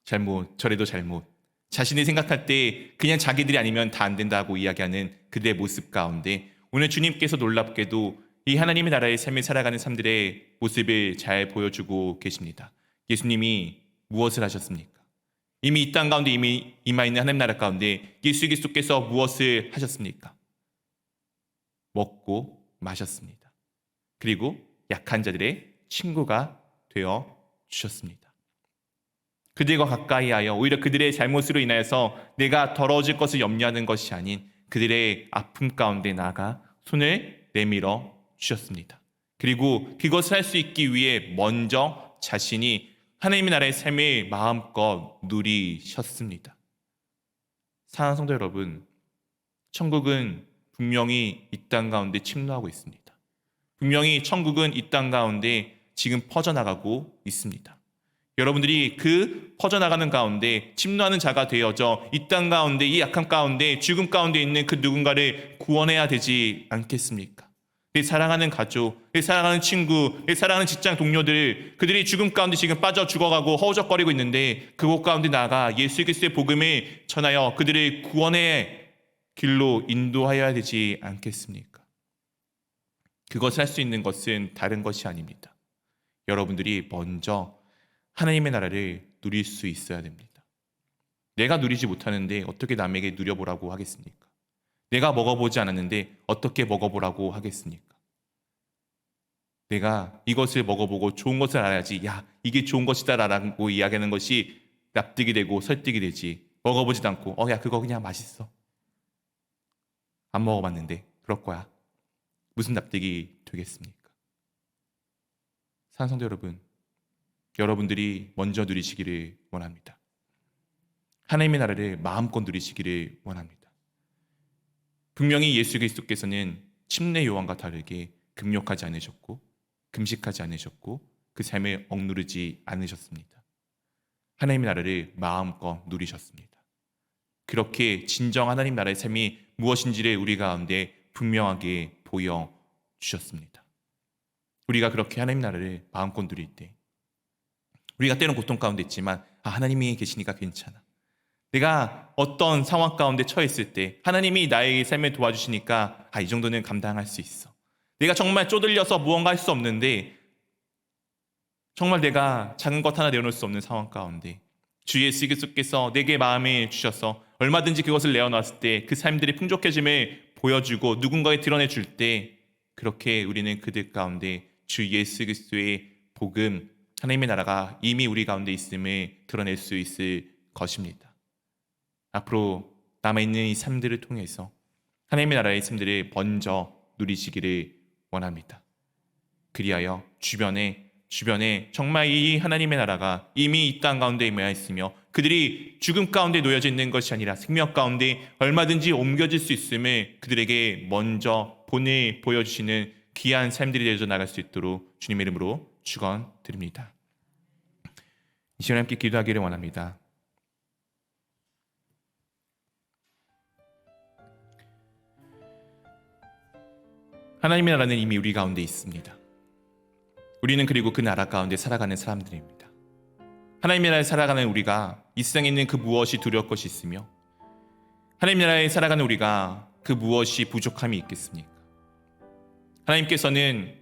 잘못 저래도 잘못 자신이 생각할 때 그냥 자기들이 아니면 다 안 된다고 이야기하는 그들의 모습 가운데 오늘 주님께서 놀랍게도 이 하나님의 나라의 삶을 살아가는 사람들의 모습을 잘 보여주고 계십니다. 예수님이 무엇을 하셨습니까? 이미 이 땅 가운데 이미 임하 있는 하나님 나라 가운데 예수 그리스도께서 무엇을 하셨습니까? 먹고 마셨습니다. 그리고 약한 자들의 친구가 되어 주셨습니다. 그들과 가까이 하여 오히려 그들의 잘못으로 인하여서 내가 더러워질 것을 염려하는 것이 아닌 그들의 아픔 가운데 나아가 손을 내밀어 주셨습니다. 그리고 그것을 할 수 있기 위해 먼저 자신이 하나님의 나라의 삶을 마음껏 누리셨습니다. 사랑하는 성도 여러분, 천국은 분명히 이 땅 가운데 침노하고 있습니다. 분명히 천국은 이 땅 가운데 지금 퍼져나가고 있습니다. 여러분들이 그 퍼져나가는 가운데 침노하는 자가 되어져 이 땅 가운데 이 약함 가운데 죽음 가운데 있는 그 누군가를 구원해야 되지 않겠습니까? 내 사랑하는 가족, 내 사랑하는 친구, 내 사랑하는 직장 동료들 그들이 죽음 가운데 지금 빠져 죽어가고 허우적거리고 있는데 그곳 가운데 나아가 예수 그리스도의 복음을 전하여 그들을 구원의 길로 인도하여야 되지 않겠습니까? 그것을 할 수 있는 것은 다른 것이 아닙니다. 여러분들이 먼저 하나님의 나라를 누릴 수 있어야 됩니다. 내가 누리지 못하는데 어떻게 남에게 누려보라고 하겠습니까? 내가 먹어보지 않았는데 어떻게 먹어보라고 하겠습니까? 내가 이것을 먹어보고 좋은 것을 알아야지, 야, 이게 좋은 것이다 라고 이야기하는 것이 납득이 되고 설득이 되지, 먹어보지도 않고 야, 그거 그냥 맛있어, 안 먹어봤는데 그럴 거야, 무슨 납득이 되겠습니까? 사랑하는 성도 여러분, 여러분들이 먼저 누리시기를 원합니다. 하나님의 나라를 마음껏 누리시기를 원합니다. 분명히 예수 그리스도께서는 침례 요한과 다르게 금욕하지 않으셨고 금식하지 않으셨고 그 삶을 억누르지 않으셨습니다. 하나님의 나라를 마음껏 누리셨습니다. 그렇게 진정 하나님 나라의 삶이 무엇인지를 우리 가운데 분명하게 보여주셨습니다. 우리가 그렇게 하나님 나라를 마음껏 누릴 때 우리가 때론 고통 가운데 있지만 하나님이 계시니까 괜찮아. 내가 어떤 상황 가운데 처했을 때 하나님이 나의 삶을 도와주시니까 이 정도는 감당할 수 있어. 내가 정말 쪼들려서 무언가 할 수 없는데 정말 내가 작은 것 하나 내어놓을 수 없는 상황 가운데 주 예수 그리스도께서 내게 마음을 주셔서 얼마든지 그것을 내어놨을 때 그 삶들이 풍족해짐을 보여주고 누군가에 드러내줄 때 그렇게 우리는 그들 가운데 주 예수 그리스도의 복음, 하나님의 나라가 이미 우리 가운데 있음을 드러낼 수 있을 것입니다. 앞으로 남아있는 이 삶들을 통해서 하나님의 나라의 삶들을 먼저 누리시기를 원합니다. 그리하여 주변에 정말 이 하나님의 나라가 이미 이 땅 가운데 임하였으며 그들이 죽음 가운데 놓여져 있는 것이 아니라 생명 가운데 얼마든지 옮겨질 수 있음을 그들에게 먼저 보여주시는 귀한 삶들이 되어져 나갈 수 있도록 주님의 이름으로 축원드립니다. 이 시간에 함께 기도하기를 원합니다. 하나님의 나라는 이미 우리 가운데 있습니다. 우리는 그리고 그 나라 가운데 살아가는 사람들입니다. 하나님의 나라에 살아가는 우리가 이 세상에 있는 그 무엇이 두려울 것이 있으며 하나님의 나라에 살아가는 우리가 그 무엇이 부족함이 있겠습니까? 하나님께서는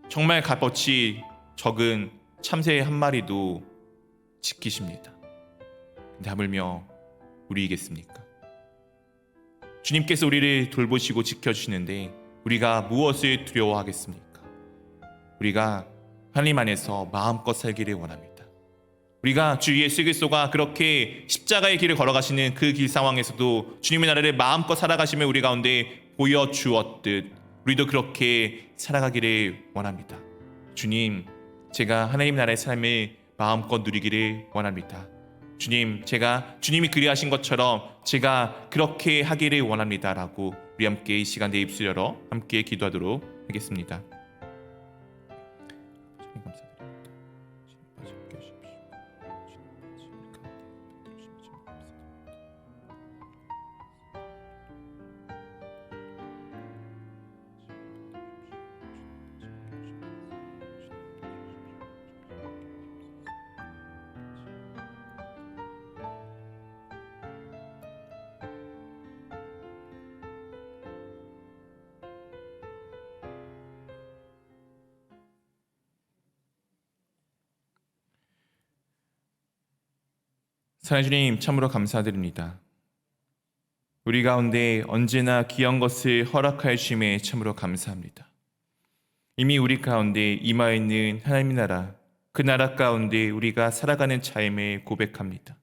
정말 값어치 적은 참새 한 마리도 지키십니다. 근데 하물며 우리이겠습니까? 주님께서 우리를 돌보시고 지켜주시는데 우리가 무엇을 두려워하겠습니까? 우리가 하나님 안에서 마음껏 살기를 원합니다. 우리가 주 예수 그리스도가 그렇게 십자가의 길을 걸어가시는 그 길 상황에서도 주님의 나라를 마음껏 살아가심을 우리 가운데 보여주었듯 우리도 그렇게 살아가기를 원합니다. 주님, 제가 하나님 나라의 삶을 마음껏 누리기를 원합니다. 주님, 제가 주님이 그리하신 것처럼 제가 그렇게 하기를 원합니다 라고 우리 함께 이 시간 내 입술 열어 함께 기도하도록 하겠습니다. 사랑하는 주님, 참으로 감사드립니다. 우리 가운데 언제나 귀한 것을 허락하여 주심에 참으로 감사합니다. 이미 우리 가운데 임하여 있는 하나님의 나라, 그 나라 가운데 우리가 살아가는 삶을 고백합니다.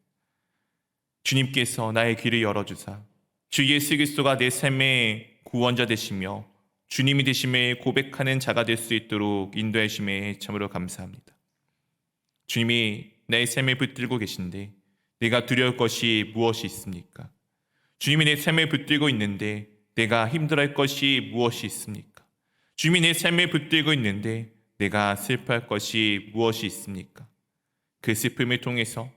주님께서 나의 귀를 열어주사 주 예수 그리스도가 내 삶의 구원자 되시며 주님이 되심을 고백하는 자가 될 수 있도록 인도해 주심에 참으로 감사합니다. 주님이 내 삶을 붙들고 계신데 내가 두려울 것이 무엇이 있습니까? 주님이 내 삶을 붙들고 있는데 내가 힘들어할 것이 무엇이 있습니까? 주님이 내 삶을 붙들고 있는데 내가 슬퍼할 것이 무엇이 있습니까? 그 슬픔을 통해서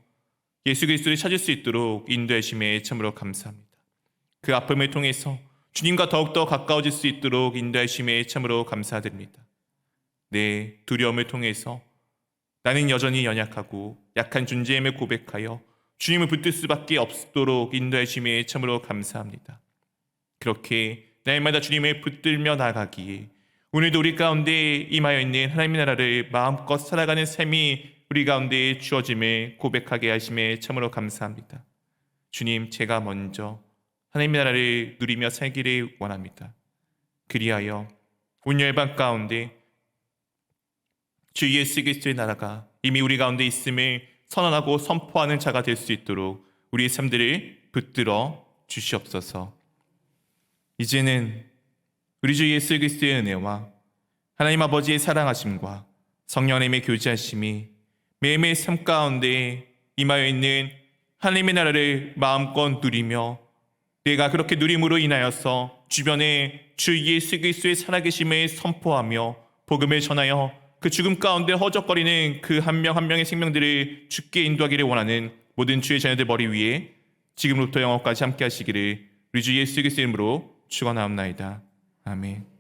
예수 그리스도를 찾을 수 있도록 인도해 주심에 참으로 감사합니다. 그 아픔을 통해서 주님과 더욱더 가까워질 수 있도록 인도해 주심에 참으로 감사드립니다. 내 두려움을 통해서 나는 여전히 연약하고 약한 존재임을 고백하여 주님을 붙들 수밖에 없도록 인도해 주심에 참으로 감사합니다. 그렇게 날마다 주님을 붙들며 나가기에 오늘도 우리 가운데 임하여 있는 하나님의 나라를 마음껏 살아가는 삶이 우리 가운데 주어짐을 고백하게 하심에 참으로 감사합니다. 주님, 제가 먼저 하나님의 나라를 누리며 살기를 원합니다. 그리하여 온 열방 가운데 주 예수 그리스도의 나라가 이미 우리 가운데 있음을 선언하고 선포하는 자가 될 수 있도록 우리의 삶들을 붙들어 주시옵소서. 이제는 우리 주 예수 그리스도의 은혜와 하나님 아버지의 사랑하심과 성령 하나님의 교제하심이 매일매일 삶 가운데 임하여 있는 하나님의 나라를 마음껏 누리며 내가 그렇게 누림으로 인하여서 주변에 주 예수 그리스도의 살아계심을 선포하며 복음을 전하여 그 죽음 가운데 허적거리는 그 한 명 한 명의 생명들을 주께 인도하기를 원하는 모든 주의 자녀들 머리 위에 지금부터 영원까지 함께 하시기를 우리 주 예수 그리스도의 이름으로 축원하옵나이다. 아멘.